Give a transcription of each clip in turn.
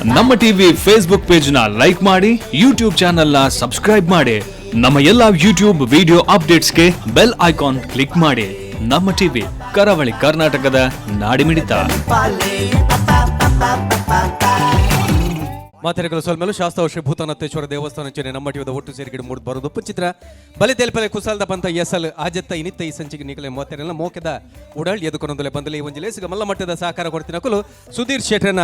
ನಮ್ಮ TV Facebook page ನ like ಮಾಡಿ, ಯೂಟ್ಯೂಬ್ ಚಾನೆಲ್ ನ ಸಬ್ಸ್ಕ್ರೈಬ್ ಮಾಡಿ. ನಮ್ಮ ಎಲ್ಲಾ ಯೂಟ್ಯೂಬ್ ವಿಡಿಯೋ ಅಪ್ಡೇಟ್ಸ್ಗೆ ಬೆಲ್ ಐಕಾನ್ ಕ್ಲಿಕ್ ಮಾಡಿ. ನಮ್ಮ ಟಿವಿ ಕರಾವಳಿ ಕರ್ನಾಟಕದ ನಾಡಿಮಿಡಿತ. ಮಾತೆರೆಗಳು ಸೊಲ್ಮೇಲು ಶಾಸ್ತ್ರ ಶ್ರೀ ಭೂತನಾಥೇಶ್ವರ ದೇವಸ್ಥಾನ ಚೆನ್ನೈ ನಮ್ಮ ಟಿವಿದ ಒಟ್ಟು ಸೇರಿಕೆ ಮೂಡ್ ಬರೋದು ಉಪ್ಪು ಚಿತ್ರ ಬಲಿ ತೆಲ್ಪಲೆ ಕುಸಲ್ದ ಬಂತ ಎಸಲ್ ಆಜತ್ತ ಇನಿತ್ತ ಈ ಸಂಚಿಗೆ ನಿಕಲೆ ಮಾತೆರೆಲ್ಲ ಮೋಕೆದ ಉಡಳ್ ಎದುಕೊಂದೊಂದಲೆ ಬಂದಲೆ ಒಂಜಿಲೆ ಸಿಗ ಮಲ್ಲ ಮಟ್ಟದ ಸಹಕಾರ ಕೊಡ್ತಿನಕಲು ಸುಧೀರ್ ಶೆಟ್ರನ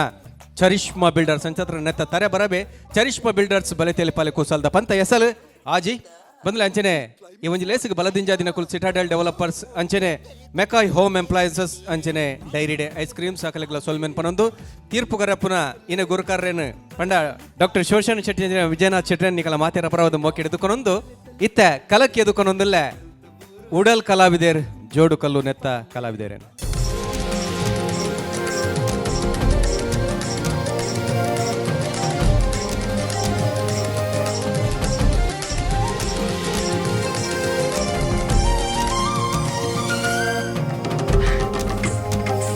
ಚರಿಷ್ಮಾ ಬಿಲ್ಡರ್ಸ್ ಸಂಚತ್ರ ನೆತ್ತ ತರೆ ಬರಬೆ ಚರಿಷ್ಮಾ ಬಿಲ್ಡರ್ಸ್ ಬಲಿ ತೆಲ್ಪಲೆ ಕುಸಲ್ದ ಬಂತ ಎಸಲ್ ಆಜಿ ಬಂದಲೆ ಅಂಚನೆ ಈ ಒಂದು ಲೇಸಿಗೆ ಬಲದಿಂಜಾದಿನ ಕುಲ್ ಸಿಟಾಡೆಲ್ ಡೆವಲಪರ್ಸ್ ಅಂಚನೆ ಮೆಕಾಯ್ ಹೋಮ್ ಎಂಪ್ಲಾಯನ್ಸಸ್ ಅಂಚನೆ ಡೈರಿ ಡೇ ಐಸ್ ಕ್ರೀಮ್ ಸಾಕಲೆಗಳ ಸೊಲ್ಮೆನ್ ಪನೊಂದು ತೀರ್ಪುಗರಪ್ಪನ ಇನ್ನು ಗುರುಕಾರ್ರೇನು ಪಂಡ ಡಾಕ್ಟರ್ ಶಿವಶರಣ ಶೆಟ್ಟಿ ವಿಜಯನಾಥ್ ಶೆಟ್ಟಿ ನಿಕಲ ಮಾತೆರ ಪರವಾದ ಮೋಕೆ ಎದುಕೊನೊಂದು ಇತ್ತ ಕಲಕ್ಕೆ ಎದುಕೊನೊಂದಲ್ಲ ಉಡಲ್ ಕಲಾವಿದೇರ್ ಜೋಡು ಕಲ್ಲು ನೆತ್ತ ಕಲಾವಿದೇರೇನು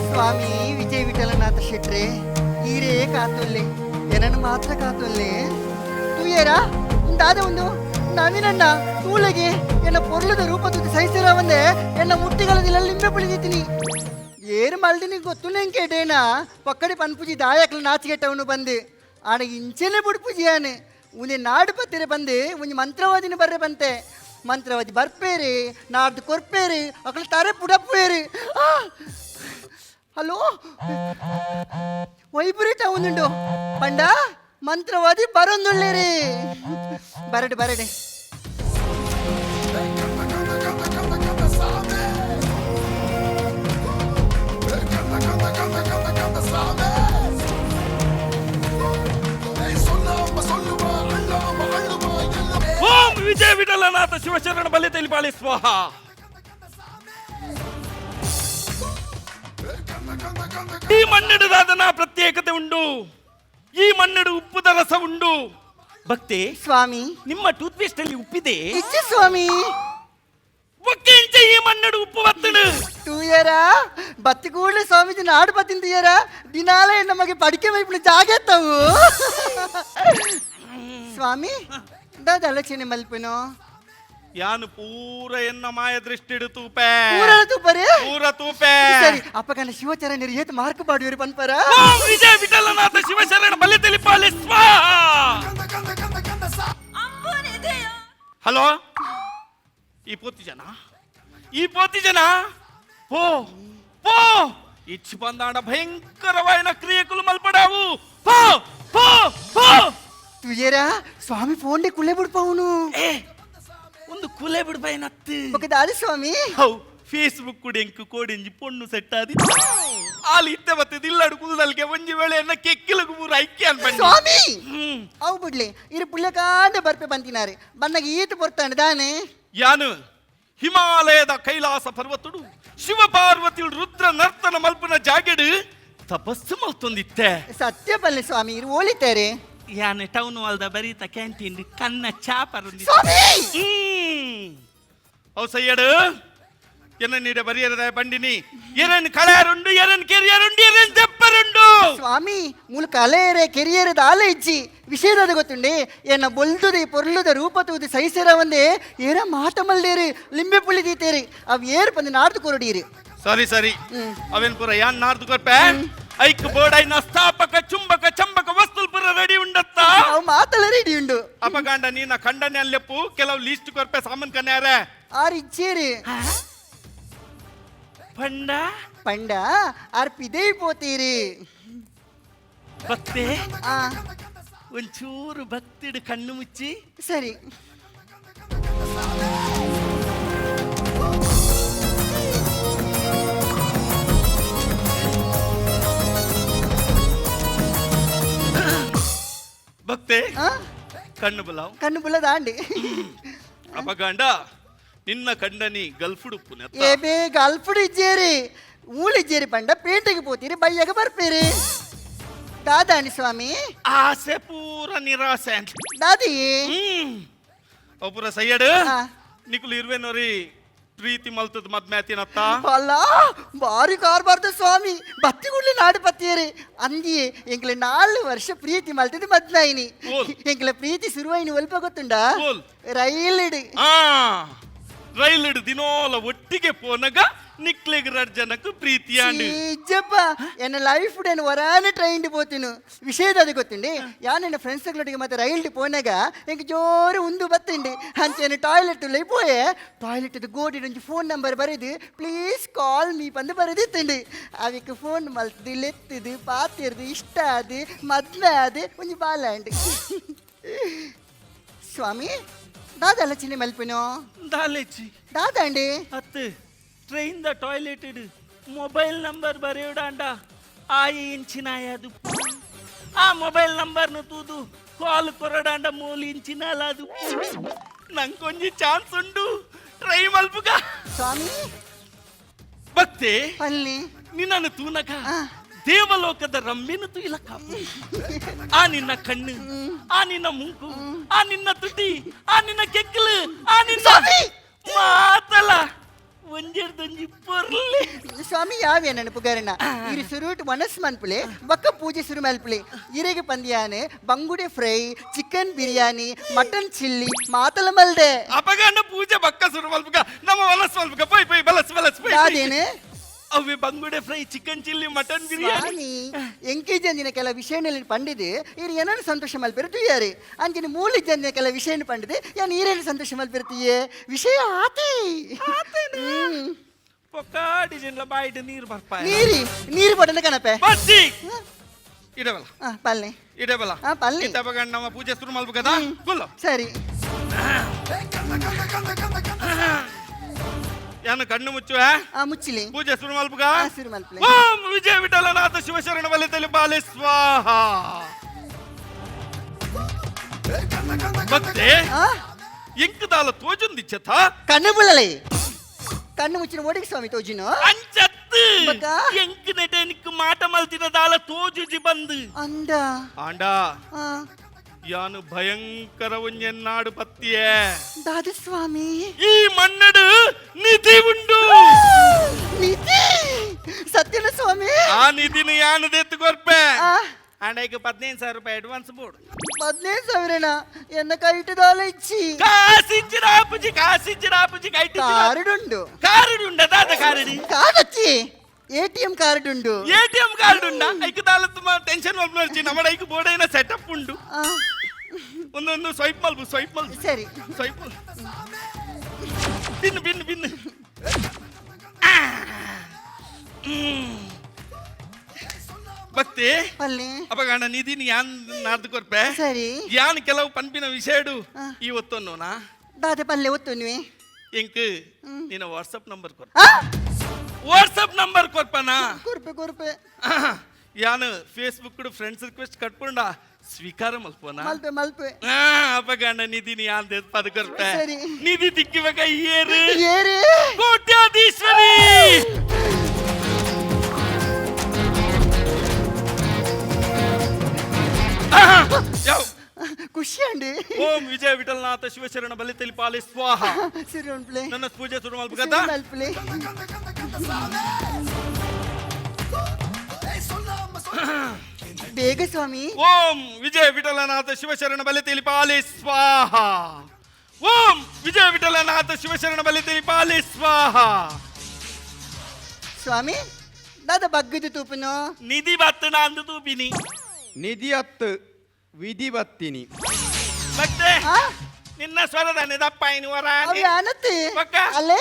ಸ್ವಾಮಿ ವಿಜಯ ವಿಠಲನಾಥ ಶೆಟ್ರೆ ಈರೇ ಕಾತೊಲ್ಲೆ ಏನನ್ನು ಮಾತ್ರ ಕಾತೊಲ್ಲೆ ತೂಯೇರಾ ಉಂಟಾದ ಒಂದು ನವೀನಣ್ಣ ತೂಳೆಗೆ ಎನ್ನ ಪೊರ್ಲದ ರೂಪದ ಸಹಿಸಿರ ಒಂದೇ ಎನ್ನ ಮುಟ್ಟಿಗಳದಿಲ್ಲ ಲಿಂಬೆ ಪುಳಿದಿದ್ದೀನಿ ಏರು ಮಲ್ದಿನಿ ಗೊತ್ತು ನಂಗೆ ಕೇಟೇನಾ ಪಕ್ಕಡಿ ಪನ್ಪುಜಿ ದಾಯಕಲು ನಾಚಿಗೆಟ್ಟವನು ಬಂದೆ ಆಡ ಇಂಚೆನೆ ಬುಡ್ಪುಜಿಯಾನೆ ಉಂದೆ ನಾಡು ಪತ್ತಿರ ಬಂದೆ ಒಂಜಿ ಮಂತ್ರವಾದಿನ ಬರ್ರೆ ಬಂತೆ ಮಂತ್ರವಾದಿ ಬರ್ಪೇರಿ ನಾಡ್ದು ಕೊರ್ಪೇರಿ ಅಕ್ಕಳು ತಾರೆ ಪುಡಪ್ಪೇರಿ ಹಲೋ ವೈಬ್ರೇಟ್ ಅವನುಂಡು ಪಂಡ ಮಂತ್ರವಾದಿ ಬರೊಂದುಳ್ಳೇರಿ ಬರಡೆ ಬರಡೆ ಓಂ ವಿಜಯ ವಿಠಲನಾಥ ಶಿವಶರಣ ಬಲಿ ತೆಲಿಪಾಳಿ ಸ್ವಾಹ. ಈ ಮಣ್ಣಿಡದಾದನ ಪ್ರತ್ಯೇಕತೆ ಉಂಡು, ಈ ಮಣ್ಣಿಡು ಉಪ್ಪುದ ರಸ ಉಂಡು. ಭಕ್ತಿ ಸ್ವಾಮಿ ನಿಮ್ಮ ಟೂತ್ ಪೇಸ್ಟ್ ಅಲ್ಲಿ ಉಪ್ಪಿದೆ ಇಚ್ಚು ಸ್ವಾಮಿ ಒಕ್ಕೆಂಚ ಈ ಮಣ್ಣಿಡು ಉಪ್ಪು ಬತ್ತಡು ತೂಯರ ಬತ್ತಿ ಕೂಡಲೇ ಸ್ವಾಮೀಜಿ ನಾಡು ಬತ್ತಿನ ತೂಯರ ದಿನಾಲೇ ನಮಗೆ ಪಡಿಕೆ ಮೈಪುಣ ಜಾಗೆತ್ತವು ಸ್ವಾಮಿ ದಾದಲಕ್ಷಣೆ ಮಲ್ಪೆನೋ ಯಾನು ಪೂರ ಎನ್ನ ಮಾಯ ದೃಷ್ಟಿಡು ತೂಪೆ ಪೂರ ತೂಪೆ ಸರಿ ಅಪ್ಪಗನ ಶಿವಚರಣ್ಯರು ಏತ್ ಮಾರ್ಕ್ ಬಾಡುವರು ಪನ್ಪರ ಓಂ ವಿಜಯ ವಿಠಲನಾಥ ಶಿವಶರಣ ಬಲಿ ತೆಲಿಪಾಳಿ ಸ್ವಾಹ. ಹಲೋ ಈ ಪೋತಿ ಜನ ಪೋ ಪೋ ಇಚ್ಚು ಬಂದಾಡ ಭಯಂಕರವಾದ ಕ್ರಿಯೆಗಳು ಮಲ್ಪಡಾವು ಪೋ ಪೋ ಪೋ ತುಯರ ಸ್ವಾಮಿ ಫೋನ್ ಕುಳ್ಳೆ ಬಿಡ್ಪವನು ಒಂದು ಕುಲೆ ಬಿಡ್ಬಾಯಿ ನತ್ತು ದಾದಿ ಸ್ವಾಮಿ ಹೌ ಫೇಸ್ಬುಕ್ ಕೂಡ ಎಂಕು ಕೋಡಿಂಜಿ ಪೊಣ್ಣು ಸೆಟ್ ಆದಿ ಆಲಿ ಇತ್ತೆ ಮತ್ತೆ ದಿಲ್ಲಡು ಕುಲ್ದಲ್ಗೆ ಒಂಜಿ ವೇಳೆಯನ್ನ ಕೆಕ್ಕಿಲಗು ಮೂರು ಐಕ್ಯ ಅನ್ಬಂಡಿ ಸ್ವಾಮಿ ಅವು ಬಿಡ್ಲಿ ಇರು ಪುಳ್ಯಕಾಂಡೆ ಬರ್ಪೆ ಬಂತಿನಾರೆ ಬಂದಾಗ ಈತು ಬರ್ತಾನೆ ದಾನೆ ಯಾನು ಹಿಮಾಲಯದ ಕೈಲಾಸ ಪರ್ವತುಡು ಶಿವ ಪಾರ್ವತಿ ರುದ್ರ ನರ್ತನ ಮಲ್ಪನ ಜಾಗೆಡು ತಪಸ್ಸು ಮಲ್ತೊಂದಿತ್ತೆ ಸತ್ಯ ಬಲ್ಲೆ ಸ್ವಾಮಿ ಇರು ಓಳಿತಾರೆ ಯಾನೆ ಟೌನ್ ವಾಲ್ದ ಬರೀತ ಕ್ಯಾಂಟೀನ್ ಕನ್ನ ಚಾಪರುಂದಿ ಅವು ಸಯ್ಯಡು ಎನ್ನ ನೀಡೆ ಬರಿಯರದ ಬಂಡಿನಿ ಎರನ್ ಕಳೆಯರುಂಡು ಎರನ್ ಕೆರಿಯರುಂಡು ಎರನ್ ತೆಪ್ಪರುಂಡು ಸ್ವಾಮಿ ಮೂಲ ಕಲೆಯರೆ ಕೆರಿಯರದ ಆಲೆ ಇಜ್ಜಿ ವಿಷಯದ ಗೊತ್ತುಂಡೆ ಎನ್ನ ಬೊಲ್ದುದೆ ಪೊರ್ಲುದ ರೂಪ ತೂದು ಸೈಸರ ಒಂದೇ ಏರ ಮಾಟ ಮಲ್ದೇರಿ ಲಿಂಬೆ ಪುಳಿದೀತೇರಿ ಅವ್ ಏರ್ ಬಂದು ನಾಡ್ದು ಕೊರಡೀರಿ ಸರಿ ಸರಿ ಅವೇನ್ ಪುರ ಯಾನ್ ನಾರ್ದು ಕೊರ್ಪೆ ಐಕ್ ಬೋರ್ಡೈನ ಸ್ಥಾಪಕ ಚುಂಬಕ ಚಂಬಕ ವಸ್ತುಲ್ ಪುರ ರೆಡಿ ಉಂಡತ್ತ ಅವ್ ಮಾತಲ್ಲ ರೆಡಿ ಉಂಡು ಅಪಗಾಂಡ ನೀನ ಖಂಡನೆ ಅಲ್ಲೆಪ್ಪು ಕೆಲವು ಲೀಸ್ಟ್ ಕೊರ್ಪೆ ಸಾಮಾನ್ ಕನ್ಯಾರೆ ಆರ್ ಇಚ್ಚೇರಿ ಪಂಡ ಪಂಡ ಆರ್ ಪಿದೈ ಪೋತೀರಿ ಭಕ್ತೆ ಆ ಒಂಚೂರು ಭಕ್ತಿಡು ಕಣ್ಣು ಮುಚ್ಚಿ ಸರಿ ಭಕ್ತೆ ಕಣ್ಣು ಬಲಾವ್ ಕಣ್ಣು ಬುಲ್ಲದಾಂಡಿ ಅಪಗಾಂಡ ನಿನ್ನ ಕಂಡನಿ ಗಲ್ಫುಡುಪ್ಪು ಏಬೇ ಗಲ್ಫುಡು ಇಜ್ಜೇರಿ ಊಳಿಜ್ಜೇರಿ ಪಂಡ ಪೇಟೆಗೆ ಪೋತೀರಿ ಬಯ್ಯಾಗ ಬರ್ಪೇರಿ ದಾದಾಣಿ ಸ್ವಾಮಿ ಆಸೆ ಪೂರ ನಿರಾಸೆ ದಾದಿ ಒಬ್ಬರ ಸೈಯಡ್ ಆ. ನಿಕುಲು ಇರುವೆನೋರಿ ಪ್ರೀತಿ ಮಲ್ತದ ಮದ್ಮ್ಯಾತಿನತ್ತ ಅಲ್ಲ ಬಾರಿ ಕಾರ್ಬಾರ್ದು ಸ್ವಾಮಿ ಬತ್ತಿಗುಳ್ಳಿ ನಾಡು ಪತ್ತಿಯರಿ ಅಂದಿಯೇ ಎಂಕ್ಲೆ 4 ವರ್ಷ ಪ್ರೀತಿ ಮಲ್ತದ ಮದ್ನಾಯಿನಿ ಓಲ್. ಎಂಕ್ಲ ಪ್ರೀತಿ ಶುರುವಾಯಿನಿ ಒಲ್ಪ ಗೊತ್ತುಂಡ ಓಲ್. ರೈಲಿಡ್ ಆ ರೈಲಿಡ್ ದಿನೋಲ ಒಟ್ಟಿಗೆ ಪೋನಗ ನಿಕ್ಲೆಗ್ 2 ಜನಕ್ಕೆ ಪ್ರೀತಿಯಾಂಡು ಇಜ್ಜಪ್ಪ ಎನ್ನ ಲೈಫ್ ಡೇನು ವರಾನ ಟ್ರೈನ್ ಪೋತಿನು ವಿಷಯದ ಅದು ಗೊತ್ತುಂಡಿ ಯಾನ ಫ್ರೆಂಡ್ಸ್ಗಳೊಟ್ಟಿಗೆ ಮತ್ತೆ ರೈಲ್ಡ್ ಪೋನಾಗ ಎಂಕ್ ಜೋರು ಉಂದು ಬತ್ತುಂಡಿ ಅಂಚೆನ ಟಾಯ್ಲೆಟ್ ಪೋಯೆ ಟಾಯ್ಲೆಟ್ ಗೋಡಿ ಒಂಜಿ ಫೋನ್ ನಂಬರ್ ಬರೆದು ಪ್ಲೀಸ್ ಕಾಲ್ ಮೀ ಬಂದು ಬರೆದಿತ್ತುಂಡಿ ಅವಕ್ಕೆ ಫೋನ್ ಮಲ್ತದು ಲೆತ್ತದು ಪಾತಿರ್ದು ಇಷ್ಟ ಅದು ಮದ್ವೆ ಅದು ಒಂಜಿ ಬಾಲಾಂಡ್ ಸ್ವಾಮಿ ದಾದಲ್ಲ ಚಿನ್ನ ಮಲ್ಪಿನೋ ದಾಲೆಚ್ಚಿ ದಾದಂಡಿ ಅತ್ತೆ ಟ್ರೈನ್ ದ ಟಾಯ್ಲೆಟ್ ಇಡು ಮೊಬೈಲ್ ನಂಬರ್ ಬರೆಯೋಡಾಂಡ ಆಯಿ ಇಂಚಿನಾಯದು ಆ ಮೊಬೈಲ್ ನಂಬರ್ನು ತೂದು ಕಾಲ್ ಕೊರಡಾಂಡ ಮೂಲಿ ಇಂಚಿನಲಾದು ನಂಗೊಂಜಿ ಚಾನ್ಸ್ ಉಂಡು ಟ್ರೈ ಮಲ್ಪುಗ ಸ್ವಾಮಿ ಭಕ್ತೆ ಅಲ್ಲಿ ನಿನ್ನನ್ನು ತೂನಕ ದೇವಲೋಕದ ರಂಬೆನು ತುಯಿಲಕ ಆ ನಿನ್ನ ಕಣ್ಣು ಆ ನಿನ್ನ ಮೂಗು ಆ ನಿನ್ನ ತುಟಿ ಆ ನಿನ್ನ ಕೆಕ್ಕಲು ಆ ನಿನ್ನ ಮಾತಲ ಒಂಜೆಡ್ದೊಂಜಿ ಪೊರ್ಲಿ ಸ್ವಾಮಿ ಯಾವ್ಯ ನೆನಪುಗಾರನ ಇರು ಸುರುಟ್ ಮನಸ್ ಮನ್ಪುಲೆ ಬಕ್ಕ ಪೂಜೆ ಶುರು ಮಲ್ಪುಲೆ ಇರೆಗೆ ಪಂದ್ಯಾನೆ ಬಂಗುಡೆ fry chicken biryani mutton chilli ಮಾತಲ ಮಲ್ದೆ ಅಪಗಂಡ ಪೂಜೆ ಬಕ್ಕ ಸುರು ಮಲ್ಪುಗ ನಮ್ಮ ಮನಸ್ಸು ಮಲ್ಪುಗ ಪೈ ಪೈ ಬಲಸ್ ಬಲಸ್ ಪೈ ಯಾದೇನೆ ಅವೇ ಬಂಗುಡೆ fry chicken chilli mutton biryani ಸ್ವಾಮಿ ಎಂಕಿ ಜಂದಿನ ಕೆಲ ವಿಷಯನಲ್ಲಿ ಪಂಡಿದೆ ಇರು ಏನನ್ನು ಸಂತೋಷ ಮಲ್ಪಿರುತ್ತೀಯಾರಿ ಅಂಚಿನ ಮೂಲಿ ಜಂದಿನ ಕೆಲ ವಿಷಯ ಪಂಡಿದೆ ಯಾನ್ ಈರೇನು ಸಂತೋಷ ಮಲ್ಪಿರುತ್ತೀಯೇ ವಿಷಯ ಆತಿ ಪೊಕ್ಕಾಡಿ ಜನ್ಲ ಬಾಯಿಡ್ ನೀರು ಬರ್ಪಾಯ ನೀರು ಪಡನ ಕಣಪೆ ಬಸ್ಸಿ ಇಡಬಲ ಪಲ್ಲೆ ಇಡಬಲ ಪಲ್ಲೆ ತಪಗಂಡ ನಮ್ಮ ಪೂಜೆ ಶುರು ಮಲ್ಪುಗದ ಗುಲ್ಲ ಸರಿ ಯಾನು ಕಣ್ಣು ಮುಚ್ಚುವ ಮುಚ್ಚಿಲಿ ಪೂಜೆ ಶುರು ಮಲ್ಪುಗ ಶುರು ಮಲ್ಪಲೆ ಓಂ ವಿಜಯ ವಿಠಲನಾಥ ಶಿವಶರಣ ಬಲಿತಲಿ ಬಾಲೆ ಸ್ವಾಹ ಮತ್ತೆ ಎಂಕದಾಲ ತೋಜುಂದಿಚ್ಚತ ಕಣ್ಣು ಬುಳ್ಳಲೆ ಕಣ್ಣು ಮುಚ್ಚಿನ ಓಡಿಗೆ ಸ್ವಾಮಿ ತೋಜಿನು ಅಂಚತ್ತು ಬಕ? ಎಂಕ್ ನೆಟೆ ನಿಕ್ಕು ಮಾಟ ಮಲ್ತಿನ ದಾಲ ತೋಜುಜಿ ಬಂದು ಅಂದ ಆಂಡ ಆ, ಯಾನು ಭಯಂಕರ ಒಂಜೆನ್ನಾಡು ಪತ್ತಿಯೇ ದಾದ ಸ್ವಾಮಿ ಈ ಮನ್ನಡು ನಿಧಿ ಉಂಡು ನಿಧಿ ಸತ್ಯನ ಸ್ವಾಮಿ ಆ ನಿಧಿನ ಯಾನು ದೆತ್ತು ಕೊರ್ಪೆ ಆ, ಆಂಡೈಗೆ 15,000 ರೂಪಾಯಿ ಅಡ್ವಾನ್ಸ್ ಬೋಡು 15,000 ಎನ್ನ ಕೈಟದಾಲ ಇಚ್ಚಿ ಕಾಸಿಜ್ಜಿರಾಪುಜಿ ಕೈಟಿ ಕಾರ್ಡುಂಡು ಕಾರಡುಂಡ ದಾದ ಕಾರಡಿ ಕಾದಚ್ಚಿ ATM ಕಾರ್ಡುಂಡು ATM ಕಾರ್ಡ್ ಉಂಡ ಐಕ ದಾಲ ತುಂಬ ಟೆನ್ಷನ್ ಮಲ್ಪು ನಡ್ಚಿ ನಮ್ಮ ಐಕ ಬೋರ್ಡೈನ ಸೆಟಪ್ ಉಂಡು ಆ, ಒಂದೊಂದು ಸ್ವೈಪ್ ಮಲ್ಪು ಸರಿ ಸ್ವೈಪ್ ಬಿನ್ನು ಬಿನ್ನು ಬಿನ್ನು ಭಕ್ತಿ ಅಲ್ಲಿ ಅಪಗಂಡ ನಿಧಿನಿ ಯಾನ್ ನಾರ್ದು ಕೊರ್ಪೆ ಸರಿ ಯಾನ್ ಕೆಲವು ಪನ್ಪಿನ ವಿಷಯಡು ಇವತ್ತೊನ್ನೋನಾ ದಾದ ಪಲ್ಲೆ ಒತ್ತು ನೀವೆ ಎಂಕ್ ನಿನ್ನ ವಾಟ್ಸಪ್ ನಂಬರ್ ಕೊರ್ಪ ವಾಟ್ಸಪ್ ನಂಬರ್ ಕೊರ್ಪನಾ ಕೊರ್ಪೆ ಯಾನು ಫೇಸ್ಬುಕ್ ಫ್ರೆಂಡ್ಸ್ ರಿಕ್ವೆಸ್ಟ್ ಕಟ್ಕೊಂಡ ಸ್ವೀಕಾರ ಮಲ್ಪೋನಾ ಮಲ್ಪೆ ಅಪಗಂಡ ನಿಧಿನಿ ಯಾನ್ ದೇದ್ ಪದ ಕೊರ್ಪೆ ಸರಿ. ನಿಧಿ ದಿಕ್ಕಿವಾಗ ಏರು ಏರೇ ಕೋಟ್ಯಾಧೀಶ್ವರಿ ಯಾವ ಖುಷಿ ಅಂಡಿ ಓಂ ವಿಜಯ ವಿಠಲನಾಥ ಶಿವಶರಣ ಬಲಿತಲಿ ಪಾಲೆ ಸ್ವಾಹ ಸರಿ ಉಂಟ್ಲೆ ನನ್ನ ಪೂಜೆ ಶುರು ಮಲ್ಪುಗದ ಮಲ್ಪಲೆ ಬೇಗ ಸ್ವಾಮಿ ಓಂ ವಿಜಯ ವಿಠಲನಾಥ ಶಿವಶರಣ ಬಲಿತಲಿ ಪಾಲೆ ಸ್ವಾಹ ಓಂ ವಿಜಯ ವಿಠಲನಾಥ ಶಿವಶರಣ ಬಲಿತಲಿ ಪಾಲೆ ಸ್ವಾಹ ಸ್ವಾಮಿ ದಾದ ಬಗ್ಗದು ತೂಪನು ನಿಧಿ ಬತ್ತನ ಅಂದು ತೂಪಿನಿ ನಿಧಿಯತ್ತು ವಿಧಿ ಬತ್ತಿನಿ ಮತ್ತೆ ಆ? ನಿನ್ನ ಸ್ವರದ ನೆದಪ್ಪಾಯಿನಿ ವರ ಅವಿ ಅನತಿ ಪಕ್ಕ? ಅಲ್ಲೇ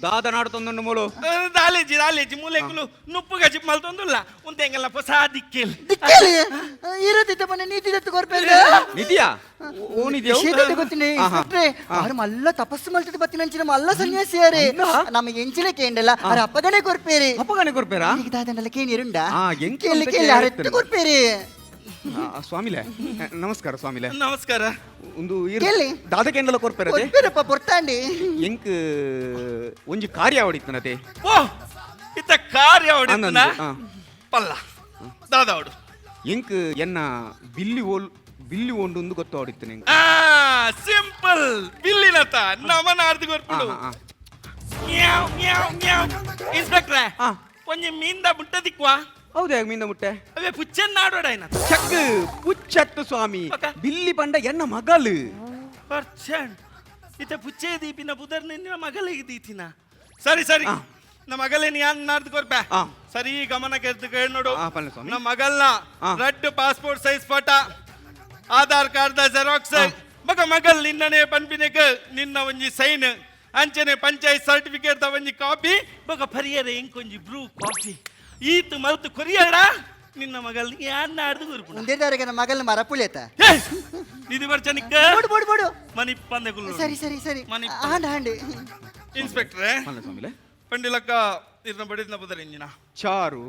ದಾದನಾಡುತ್ತೊಂದು ಮೂಲು ದಾಲೇಜಿ ಮೂಲೆಗಳು ನುಪ್ಪು ಗಜಿ ಮಲ್ತೊಂದುಲ್ಲ ಉಂತೆಂಗಲ್ಲ ಹೊಸ ದಿಕ್ಕಿಲ್ ದಿಕ್ಕಲಿ ಇರದಿದ್ದ ಪನೆ ನೀತಿ ದತ್ತು ಕೊರ್ಪೆಲ್ಲ ನಿಧಿಯಾ ಓ ನಿಧಿಯ ಶೀತತೆ ಗೊತ್ತಿನಿ ಇನ್ಸ್ಪೆಕ್ಟ್ರೆ ಆರು ಮಲ್ಲ ತಪಸ್ಸು ಮಲ್ತದ ಬತ್ತಿನ ಅಂಚಿನ ಮಲ್ಲ ಸನ್ಯಾಸಿಯಾರೆ ನಮಗೆ ಎಂಚಿನ ಕೇಂಡಲ್ಲ ಆರ ಅಪ್ಪಗನೆ ಕೊರ್ಪೇರಿ ಅಪ್ಪಗಾನೆ ಕೊರ್ಪೇರಾ ಈಗ ದಾದನಲ್ಲ ಕೇಳಿರುಂಡ ಎಂಕಿ ಕೇಳಿ ಅಂತ ಕೇಳಿ ಅರೆತ್ತು ಕೇಳಿರ್ತೇನೆ. ಕೊರ್ಪೇರಿ ಸ್ವಾಮಿಲೆ ನಮಸ್ಕಾರ ಸ್ವಾಮಿಲೆ ನಮಸ್ಕಾರ ಒಂದು ಕೇಳಿ. ದಾದಕೆಂಡಲ ಕೊರ್ಪೇರತೆ ಕೊರ್ಪೇರಪ್ಪ ಪೊರ್ತಾಂಡಿ ಎಂಕ್ ಒಂಜಿ ಕಾರ್ಯ ಆವಡಿತ್ತನತೆ ಓ ಇತ್ತ ಕಾರ್ಯ ಹೊಡಿತನ ಆನಂದ್, ಆ. ಪಲ್ಲ ದಾದಾವಡು ಎಂಕ್ ಎನ್ನ ಬಿಲ್ಲಿ ಓಲ್ ಬಿಲ್ಲಿ ಒಂದು ಗೊತ್ತಾಡಿತ್ತು ನಿಂಗೆ. ಸಿಂಪಲ್ ಬಿಲ್ಲಿನತ ನಮನ ಅರ್ಧ ಗೊತ್ತು. ಇನ್ಸ್ಪೆಕ್ಟ್ರೆ ಕೊಂಚ ಮೀಂದ ಮುಟ್ಟದಿಕ್ವಾ? ಹೌದಾ ಮೀನ ಮುಟ್ಟೆ ಅವೇ ಪುಚ್ಚನ್ ನಾಡೋಡ ಚಕ್ ಪುಚ್ಚತ್ತು ಸ್ವಾಮಿ ಬಿಲ್ಲಿ ಪಂಡ ಎನ್ನ ಮಗಳು ಪರ್ಸೆಂಟ್ ಇತ್ತೆ ಪುಚ್ಚೆ ದೀಪಿನ ಬುಧರ್ ನಿನ್ನ ಮಗಳಿಗೆ ದೀತಿನ. ಸರಿ ಸರಿ ನಮ್ಮ ಮಗಳೇ ಯಾನ್ ನಾಡ್ದು ಕೊರ್ಪ ಸರಿ ಗಮನಕ್ಕೆ ಎದ್ದು ಕೇಳಿ ನೋಡು. ನಮ್ಮ ಮಗಳನ್ನ red passport size photo Aadhaar card the xerox ಮಗ ಮಗಳು ನಿನ್ನನೆ ಪನ್ಪಿನೆಕ ನಿನ್ನ ಒಂಜಿ ಸೈನ್ ಅಂಚನೆ ಪಂಚಾಯತ್ ಸರ್ಟಿಫಿಕೇಟ್ ದ ಒಂಜಿ ಕಾಪಿ ಮಗ ಪರಿಯರೆ ಇಂಕೊಂಜಿ ಬ್ರೂ ಕಾಫಿ ಈತು ಮಲ್ತು ಕೊರಿಯಾಡ ನಿನ್ನ ಮಗಳು ಯಾನ್ ನಾಡ್ದು ಕೊರ್ಪು ಒಂದೇ ದಾರಿಗೆ ನಮ್ಮ ಮಗಳನ್ನ ಮರಪುಳಿಯತ ಇದು ಬರ್ಚನಿಕ್ಕ ಬೋಡು ಬೋಡು ಬೋಡು ಮನಿ ಪಂದೆ ಗುಲ್ಲು ಸರಿ ಸರಿ ಸರಿ ಮನಿ ಹಾಂಡ್ ಹಾಂಡ್ ಇನ್ಸ್ಪೆಕ್ಟ್ರೆ ಸ್ವಾಮಿಲೆ ಪಂಡಿಲಕ್ಕ ಇರ್ನ ಬಡಿದ್ನ ಬುದರ ಇಂಜಿನ ಚಾರು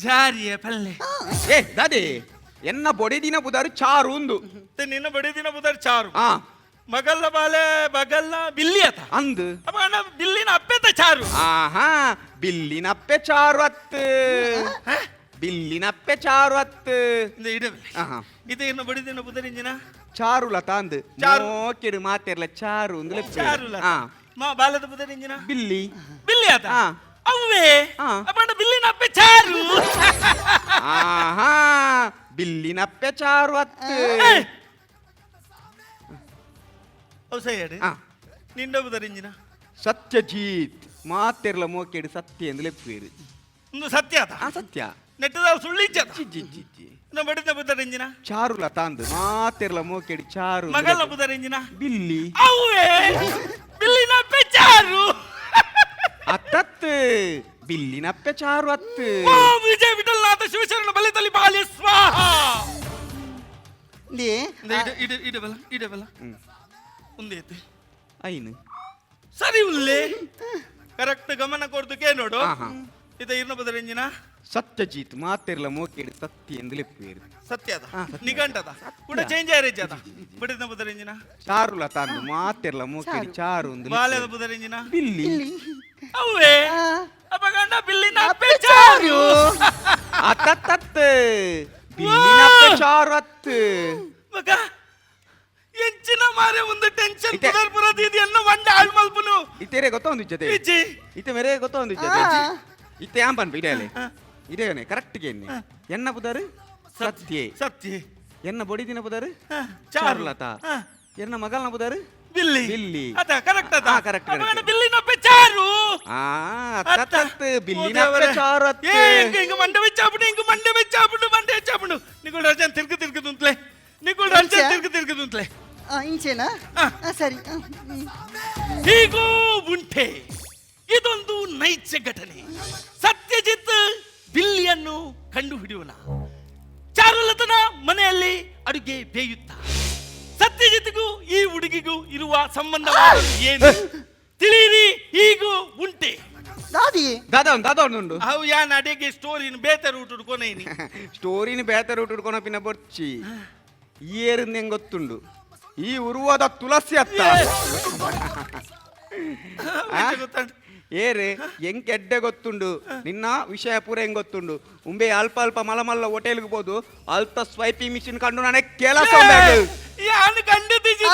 ಜಾರಿಯ ಪಲ್ಲೆ ಏ ದಾದಿ ಎನ್ನ ಬೊಡೆದಿನ ಬುದಾರು ಚಾರು ಒಂದು ನಿನ್ನ ಬಡಿದಿನ ಬುದರ ಚಾರು ಆ ಮಗಲ್ಲ ಬಾಲೆ ಬಗಲ್ನ ಬಿಲ್ಲಿ ಅತ ಅಂದು ಅಪ್ಪ ಬಿಲ್ಲಿನ ಅಪ್ಪೆತ ಚಾರು ಆಹಾ ಬಿಲ್ಲಿನಪ್ಪೆ ಚಾರು ಅತ್ತು ಬಿಲ್ಲಿನಪ್ಪೆ ಚಾರು ಅತ್ತು ಆಹಾ ಇದು ಇನ್ನು ಬಡಿದಿನ ಬುದರ ಇಂಜಿನ ಚಾರುಲ ತಾಂದು ಚಾರು. ನೋಕಿಡು ಮಾತಿರ್ಲ ಚಾರು ಅಂದ್ರೆ ಚಾರು ಮಾ ಬಾಲದ ಬುದರ ಇಂಜಿನ ಬಿಲ್ಲಿ ಬಿಲ್ಲಿ ಅತ ಆ. ಅವ್ವೇ ಆ. ಅಪ್ಪ ಬಿಲ್ಲಿನ ಅಪ್ಪೆ ಚಾರು ಆಹಾ ಬಿಲ್ಲಿನಪ್ಪೆ ಚಾರು ಅತ್ತು ಅವ್ ಸೈಡ್ ಆ. ನಿಂಡ ಬುದರ ಇಂಜಿನ ಸತ್ಯಜೀತ್ ಮಾತಿರ್ಲ ಮೋಕೆಡು ಸತ್ಯ ಅಂದ್ರೆ ಪೇರು ಒಂದು ಸತ್ಯ ಅತ ಆ ಸತ್ಯ ನೆಟ್ಟದ ಸುಳ್ಳಿಚ್ಚದ ಜಿ ಜಿ ಜಿ ಜಿ ಇನ್ನು ಬಡಿದ ಬುದರ ಇಂಜಿನ ಚಾರುಲ ತಾಂದು ಮಾತಿರ್ಲ ಮೋಕೆಡು ಚಾರು ಮಗಲ್ಲ ಬುದರ ಇಂಜಿನ ಬಿಲ್ಲಿ ಅವ್ವೇ ಬಿಲ್ಲಿನ ಅಪ್ಪೆ ಚಾರು ಅತ್ತತ್ತು ಬಿಲ್ಲಿನಪ್ಪೆ ಚಾರು ಅತ್ತು ಓಂ ವಿಜಯ ವಿಠಲನಾಥ ಶಿವಶರಣ ಬಲಿತಲಿ ಬಾಲ್ಯ ಸ್ವಾಹ ದಿ ಇಡಬಲ ಒಂದೇತೆ ಐನು ಸರಿ ಉಲ್ಲೇ ಕರೆಕ್ಟ್ ಗಮನ ಕೊಡ್ದಕ್ಕೆ ನೋಡು ಆಹಾ. ಇದ ಇರ್ನ ಬದರ ಇಂಜಿನ ಸತ್ಯಜೀತ್ ಮಾತಿರ್ಲ ಮೋಕೆಡು ಸತ್ಯ ಅಂದ್ರೆ ಪೇರು ಸತ್ಯ ಅದ ನಿಘಂಟದ ಕೂಡ ಚೇಂಜ್ ಆಯ್ರೇಜ್ ಅದ ಬಡಿದ ಬದರ ಇಂಜಿನ ಚಾರುಲ ತಾಂದು ಮಾತಿರ್ಲ ಮೋಕೆಡು ಚಾರು ಅಂದ್ರೆ ಬಾಲ್ಯದ ಬದರ ಇಂಜಿನ ಬಿಲ್ಲಿ ಅವ್ವೇ ಅಪಗಂಡ ಬಿಲ್ಲಿನ ಅಪ್ಪೆ ಚಾರು ಅತ್ತತ್ತು ಬಿಲ್ಲಿನಪ್ಪೆ ಚಾರು ಅತ್ತು ಮಗ ಎಂಚಿನ ಮಾರೆ ಒಂದು ಟೆನ್ಷನ್ ಇತ್ತೆ. ಪುರದ ಇದೆಯನ್ನು ಒಂದ ಆಳ್ ಮಲ್ಪನು ಇತ್ತೇರೆ ಗೊತ್ತೊಂದು ಜೊತೆ ಇಚ್ಚಿ ಇತ್ತೆ ಮೇರೆ ಗೊತ್ತೊಂದು ಜೊತೆ ಆ. ಇತ್ತೆ ಆಂಪನ್ ಇಡೇಲೆ ಇದೇನೆ ಕರೆಕ್ಟ್ ಗೆನ್ನೆ ಎನ್ನ ಬುದಾರು ಸತ್ಯೆ ಸತ್ಯ ಎನ್ನ ಬೊಡಿದಿನ ಬುದಾರು ಚಾರು ಚಾರುಲತ ಎನ್ನ ಮಗಲ್ನ ಬುದಾರು ಬಿಲ್ಲಿ ಬಿಲ್ಲಿ. ಅದ ಕರೆಕ್ಟ್ ಅದ ಹಾ, correct, correct. ಅಪಗಂಡ ಬಿಲ್ಲಿನ ಅಪ್ಪೆ ಚಾರು ಆ ಅತ್ತತ್ತು ಬಿಲ್ಲಿನಪ್ಪೆ ಚಾರು ಅತ್ತು ఇంక మండ వచ్చాపుడు ఇంక మండ వచ్చాపుడు మండ వచ్చాపుడు నీకు రజన్ తిరుగు దుంట్లే నీకు రజన్ తిరుగు దుంట్లే ಇಂಚೇನಾ ಆ. ಸರಿ ಹೀಗೂ ಉಂಟೆ ಇದೊಂದು ನೈಜ ಘಟನೆ. ಸತ್ಯಜಿತ್ ಬಿಲ್ಲಿಯನ್ನು ಕಂಡು ಹಿಡಿಯೋಣ. ಚಾರುಲತನ ಮನೆಯಲ್ಲಿ ಅಡುಗೆ ಬೇಯುತ್ತಾ ಸತ್ಯಜಿತ್ಗೂ ಈ ಹುಡುಗಿಗೂ ಇರುವ ಸಂಬಂಧ ಏನು ತಿಳಿಯಿರಿ. ಹೀಗೂ ಉಂಟೆ ದಾದಿ ದಾದ ಉಂಡು ಅವು ಯಾನ್ ಅಡಿಗೆ ಸ್ಟೋರಿನ ಬೇತೆ ರೂಟ್ ಹುಡ್ಕೊನೇನಿ ಸ್ಟೋರಿನ ಬೇತರ ಉಟ್ಕೊಂಡು ಪಿನ್ನ ಬೊರ್ಚಿ ಏರಿಂದ ಹೆಂಗ್ ಗೊತ್ತುಂಡು ಈ ಉರುವಾದ ತುಳಸಿ ಅತ್ತ ಗೊತ್ತಾಂಡು ಏರೆ ಹೆಂಗ್ ಎಡ್ಡೆ ಗೊತ್ತುಂಡು ನಿನ್ನ ವಿಷಯ ಪೂರ ಹೆಂಗ್ ಗೊತ್ತುಂಡು ಉಂಬೆ ಅಲ್ಪ ಅಲ್ಪ ಮಲ ಮಲ್ಲ ಹೋಟೆಲ್ಗೆ ಬೋದು ಅಲ್ಪ ಸ್ವೈಪಿಂಗ್ ಮಿಷಿನ್ ಕಂಡು ನನಗೆ ಕೆಲಸ ಯಾನು ಕಂಡಿದ್ದೀಜಿ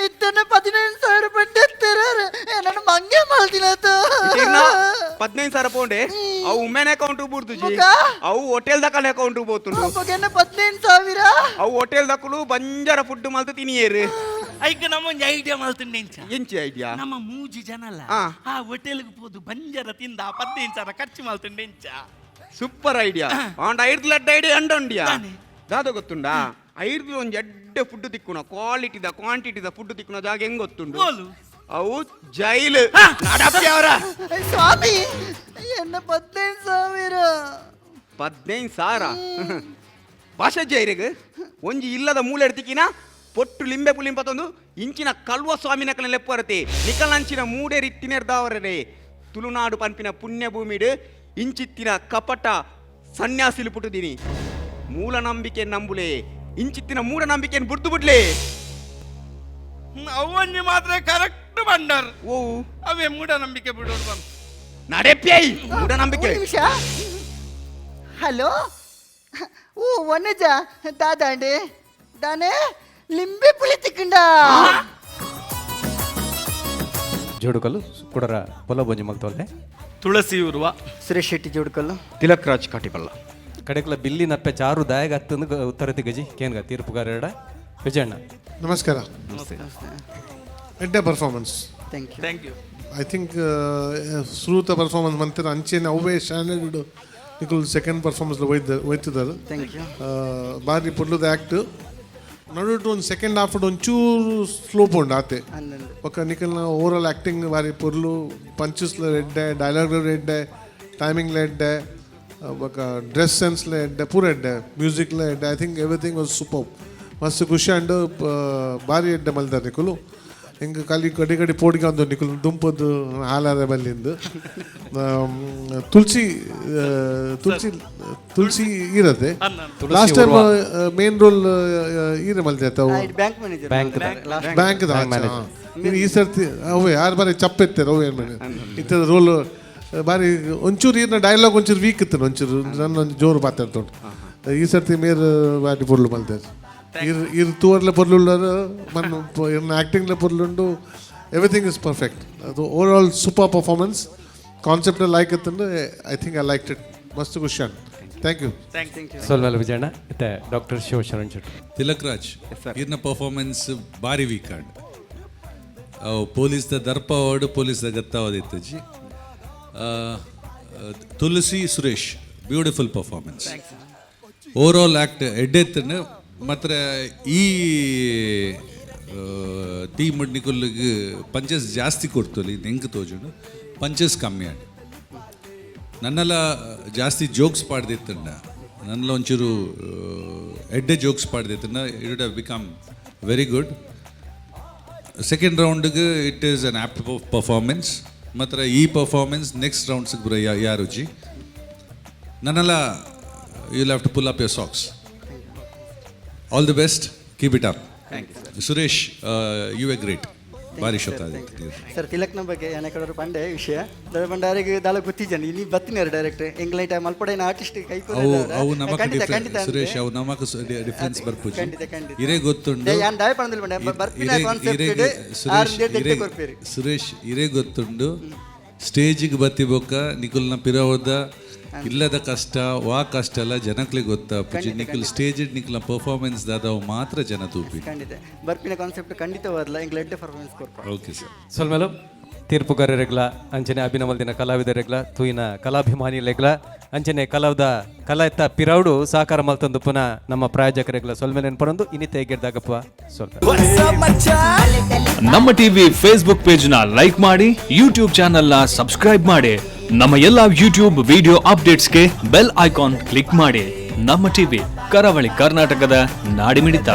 ಇತ್ತನ್ನ 15,000 ಪಂಡಿತ್ತರಾರೆ ನನ್ನ ಮಂಗೆ ಮಾಲ್ದಿನತ 15,000 ಪೌಂಡೆ ಅವು ಉಮ್ಮೆನ ಅಕೌಂಟ್ ಬೂರ್ದುಜಿ ಮುಖ? ಅವು ಹೋಟೆಲ್ ದಕ್ಕಲ ಅಕೌಂಟ್ ಬೋತುಂಡು ಅಪ್ಪಗೆನ್ನ 15,000 ಅವು ಹೋಟೆಲ್ ದಕ್ಕಲು ಬಂಜಾರ ಫುಡ್ ಮಲ್ತು ತಿನಿಯೇರು ಐಕ ನಮ್ಮ ಒಂದು ಐಡಿಯಾ ಮಾಡ್ತೀನಿ ಎಂಚಿ ಐಡಿಯಾ ನಮ್ಮ ಮೂಜಿ ಜನಲ್ಲ ಆ. ಆ ಹೋಟೆಲ್ಗೆ ಹೋದು ಬಂಜರ ತಿಂದ 15,000 ಖರ್ಚು ಮಾಡ್ತೀನಿ ಸೂಪರ್ ಐಡಿಯಾ ಆಂಡ್ 5 ಲಡ್ಡ ಐಡಿಯಾ ಅಂಡೊಂಡಿಯಾ ತಾನೆ. ದಾದ ಗೊತ್ತುಂಡಾ 5 ಒಂದು ಎಡ್ಡೆ ಫುಡ್ ತಿಕ್ಕುಣ ಕ್ವಾಲಿಟಿದ ಕ್ವಾಂಟಿಟಿದ ಫುಡ್ ತಿಕ್ಕುಣ ಜಾಗ ಹೆಂಗ್ ಗೊತ್ತುಂಡು ಬೋಲು ಅವು ಜೈಲು ನಡಪ್ಪಿ ಅವರ ಸ್ವಾಮಿ ಎನ್ನ 15,000 15,000 ಭಾಷೆ ಜೈರಿಗೆ ಒಂಜಿ ಇಲ್ಲದ ಮೂಲೆ ಎಡ್ತಿಕಿನ ಪೊಟ್ಟು ಲಿಂಬೆ ಪುಲಿಂಪ ತಂದು ಇಂಚಿನ ಕಲ್ವ ಸ್ವಾಮಿನ ಕಲೆ ಲೆಪ್ಪರತೆ ನಿಕಲಂಚಿನ ಮೂಡೆ ರಿಟ್ಟಿನೆರ್ದಾವರರೆ ತುಳುನಾಡು ಪಂಪಿನ ಪುಣ್ಯ ಭೂಮಿಡ್ ಇಂಚಿತ್ತಿನ ಕಪಟ ಸನ್ಯಾಸಿಲು ಪುಟುದಿನಿ ಮೂಲ ನಂಬಿಕೆ ನಂಬುಲೆ ಇಂಚಿತ್ತಿನ ಮೂಢ ನಂಬಿಕೆಯನ್ನು ಬುಡ್ದು ಬಿಡ್ಲೆ ಅವನ್ನಿ ಮಾತ್ರ ಕರೆಕ್ಟ್ ಬಂಡರ್ ಓ ಅವೇ ಮೂಢನಂಬಿಕೆ ಬಿಡೋದು ಬಂದು ನಡೆಪ್ಯೈ ಮೂಢ ನಂಬಿಕೆ ನಿಮಿಷ ಹಲೋ ಓ ವನಜ ದಾದಾಂಡೆ ದಾನೆ ಲಿಂಬೆ ಪುಳಿ ತಿಕ್ಕಂಡ ಜೋಡುಕಲ್ಲು ಕುಡರ ಪೊಲ ಬೊಂಜಿ ಮಲ್ತೋಲ್ಲೆ ತುಳಸಿ ಉರ್ವ ಸುರೇಶ್ ಶೆಟ್ಟಿ ಜೋಡ್ಕಲ್ಲು ತಿಲಕ್ ರಾಜ್ ಕಾಟಿಪಲ್ಲ ಕಡೆಕ್ಲ ಬಿಲ್ಲಿ ನಪ್ಪೆ ಚಾರು ದಾಯಗ ಹತ್ತಂದು ಉತ್ತರತಿ ಗಜಿ ಕೇನ್ಗ ತೀರ್ಪುಗಾರ ವಿಜಯಣ್ಣ. ನಮಸ್ಕಾರ. ಎಡ್ಡೆ performance thank you. Thank you. I think ಶ್ರೂತ ಪರ್ಫಾರ್ಮೆನ್ಸ್ ಮಂತಿರ ಅಂಚೆನೆ ಅವೇ ಸ್ಟ್ಯಾಂಡರ್ಡ್ ನಿಕುಲ್ ಸೆಕೆಂಡ್ ಪರ್ಫಾರ್ಮೆನ್ಸ್ ಹೋಯ್ತಿದ್ದಾರೆ. Thank you. ಬಾರಿ ಪೊಡ್ಲದ ಆ್ಯಕ್ಟ್ ನಡುಟು ಒಂದು ಸೆಕೆಂಡ್ ಹಾಫ್ ಒಂಚೂರು ಸ್ಲೋಪ್ ಉಂಡು ಆತೆ ಹನ್ನೊಂದು ఒక నికల్న ఓవరాల్ యాక్టింగ్ వారి పొర్లు పంచెస్లో ఎడ్డే డైలాగ్లో ఎడ్డే టైమింగ్లో ఎడ్డే ఒక డ్రెస్ సెన్స్లో ఎడ్డే పూర ఎడ్డే మ్యూజిక్లో ఎడ్డే I think everything was super మస్తు ಖುಷಿ ಅಂಡ್ ಭಾರಿ ಎಡ್ಡೆ ಮಲ್ದಾರ ನಿಕುಲು ಹಿಂಗೆ ಕಲಿ ಕಡಿ ಕಡಿ ಪೋಡಿಗೆ ಅಂದು ನಿಕುಲು ದುಂಪದ್ದು ಹಾಲಾರೆ ಬಲ್ಲಿಂದು ತುಳಸಿ ತುಳಸಿ ತುಳಸಿ ಇರತ್ತೆ ಲಾಸ್ಟ್ ಟೈಮ್ ಮೇನ್ ರೋಲ್ ಈರೆ ಮಲ್ದೈತೆ ಅವು ಬ್ಯಾಂಕ್ ಮ್ಯಾನೇಜರ್ ಬ್ಯಾಂಕ್ ಈ ಸರ್ತಿ ಅವೇ ಯಾರು ಬಾರಿ ಚಪ್ಪೆತ್ತಾರೆ ಅವು ಏನು ಮಾಡಿ ಇಂಥದ್ದು ರೋಲ್ ಬಾರಿ ಒಂಚೂರು ಈರ್ನ ಡೈಲಾಗ್ ಒಂಚೂರು ವೀಕ್ ಇತ್ತು ಒಂಚೂರು ನನ್ನ ಒಂದು ಜೋರು ಮಾತಾಡ್ತೊಂಡು ಈ ಸರ್ತಿ ಮೇರ್ ಬಾರಿ ಪೊರ್ಲು ಮಲ್ತಾರೆ ಇರ್ ತೂವರ್ಲೆ ಪೊರ್ಲುಳ್ಳರು ಮಣ್ಣು ಇರ್ನ ಆ್ಯಕ್ಟಿಂಗ್ಲೆ ಪೊರ್ಲುಂಡು ಎವ್ರಿಥಿಂಗ್ ಇಸ್ ಪರ್ಫೆಕ್ಟ್ ಅದು overall super performance concept like ಇತ್ತಂದ್ರೆ I think I like it ಮಸ್ತ್ ಖುಷಿ ಅಂಡ್ ಥ್ಯಾಂಕ್ ಯು. ಸೋಲ್ಮೇಲೆ ವಿಜಯಣ್ಣ ಮತ್ತೆ ಡಾಕ್ಟರ್ ಶಿವಶರಣ್ ಶೆಟ್ಟಿ. ತಿಲಕ್ ರಾಜ್ ಇರ್ನ ಪರ್ಫಾರ್ಮೆನ್ಸ್ ಭಾರಿ ವೀಕ್ ಆಡ್ ಪೊಲೀಸ್ದ ದರ್ಪ ಅವಾರ್ಡ್ ಪೊಲೀಸ್ದ ಗತ್ತಾವದಿತ್ತಜಿ. Tulasi Suresh beautiful performance overall act ಎಡ್ಡೆತ್ತನ್ನು ಮಾತ್ರ ಈ ಟೀಮ್ ನಿಕುಲ್ಗೆ ಪಂಚಸ್ ಜಾಸ್ತಿ ಕೊಡ್ತಲ್ಲಿ ಹೆಂಗೆ ತೋಜುಂಡು ಪಂಚಸ್ ಕಮ್ಮಿ ಆಡಿ ನನ್ನೆಲ್ಲ ಜಾಸ್ತಿ ಜೋಕ್ಸ್ ಪಾಡ್ದಿತ್ತಂಡ ನನ್ನೆಲ್ಲ ಒಂಚೂರು ಎಡ್ಡೆ ಜೋಕ್ಸ್ ಪಾಡ್ದಿತ್ತಂಡ it would have become very good. Second ರೌಂಡ್ಗೆ it is an apt performance ಮಾತ್ರ ಈ ಪರ್ಫಾರ್ಮೆನ್ಸ್ ನೆಕ್ಸ್ಟ್ ರೌಂಡ್ಸ್ಗೆ ಬರೋ ಯಾರು ಜಿ ನನ್ನೆಲ್ಲ you have to pull up your socks. All the best, keep it up. Suresh you a great, ಭಾರಿ ಶೋತ ಸರ್ ತಿಲಕ್ನ ಬಗ್ಗೆ ಯಾನೆಕಡವರು ಪಂಡೆ ವಿಷಯ ಬಂಡಾರಿಗೆ ದಾಳ ಗೊತ್ತಿದ್ದಾನೆ ಇಲ್ಲಿ ಬತ್ತಿನಾರು ಡೈರೆಕ್ಟ್ ಎಂಗ್ಲೈ ಟೈಮ್ ಅಲ್ಪಡೇನ ಆರ್ಟಿಸ್ಟ್ ಕೈ ಅವು ನಮಕ್ ಸುರೇಶ್ ಅವು ನಮಕ್ ಡಿಫರೆನ್ಸ್ ಬರ್ಪುಜಿ ಖಂಡಿತ ಖಂಡಿತ ಇರೇ ಗೊತ್ತುಂಡು ಯಾನ್ ದಾಯ ಪಣದಲ್ಲಿ ಬಂಡೆ ಬರ್ಪಿನ ಕಾನ್ಸೆಪ್ಟ್ ಸುರೇಶ್ ಇರೇ ಗೊತ್ತುಂಡು ಸ್ಟೇಜಿಗೆ ಬತ್ತಿ ಬೊಕ್ಕ ನಿಕುಲ್ನ ಪಿರವದ ಇಲ್ಲದ ಕಷ್ಟ ವಾ ಕಷ್ಟ ಎಲ್ಲ ಜನಕ್ಲೆ ಗೊತ್ತಾಪುಜಿ ನಿಕುಲ್ ಸ್ಟೇಜ್ ನಿಕುಲ್ನ ಪರ್ಫಾರ್ಮೆನ್ಸ್ ದಾದವು ಮಾತ್ರ ಜನ ತೂಪಿ ಖಂಡಿತ ಬರ್ಪಿನ ಕಾನ್ಸೆಪ್ಟ್ ಖಂಡಿತವಾದಲ್ಲ ಎಂಗ್ಲ ಎಡ್ಡೆ ಪರ್ಫಾರ್ಮೆನ್ಸ್ ಕೊಡ್ಪ. Okay sir. ಸೋಲ್ಮೇಲು ತೀರ್ಪುಗಾರರೆಗ್ಲ ಅಂಚನೆ ಅಭಿನವಲ್ದಿನ ಕಲಾವಿದರೆಗ್ಲ ತೂಯಿನ ಕಲಾಭಿಮಾನಿಲೆಗ್ಲ ಅಂಚನೆ ಕಲಾ ಎತ್ತ ಪಿರೌಡು ಸಹಕಾರ ಮಲ್ತಂದು ಪುನಃ ನಮ್ಮ ಪ್ರಾಯೋಜಕರೆಗ್ಲ ಸೊಲ್ಮೇಲೆ ಪರಂದು ಇನ್ನಿತ ಹೇಗಿರ್ದಾಗಪ್ಪ ನಮ್ಮ ಟಿವಿ ಫೇಸ್ಬುಕ್ ಪೇಜ್ ನ ಲೈಕ್ ಮಾಡಿ, ಯೂಟ್ಯೂಬ್ ಚಾನೆಲ್ ನ ಸಬ್ಸ್ಕ್ರೈಬ್ ಮಾಡಿ, ನಮ್ಮ ಎಲ್ಲಾ ಯೂಟ್ಯೂಬ್ ವಿಡಿಯೋ ಅಪ್ಡೇಟ್ಸ್ಗೆ ಬೆಲ್ ಐಕಾನ್ ಕ್ಲಿಕ್ ಮಾಡಿ. ನಮ್ಮ ಟಿವಿ ಕರಾವಳಿ ಕರ್ನಾಟಕದ ನಾಡಿಮಿಡಿತ.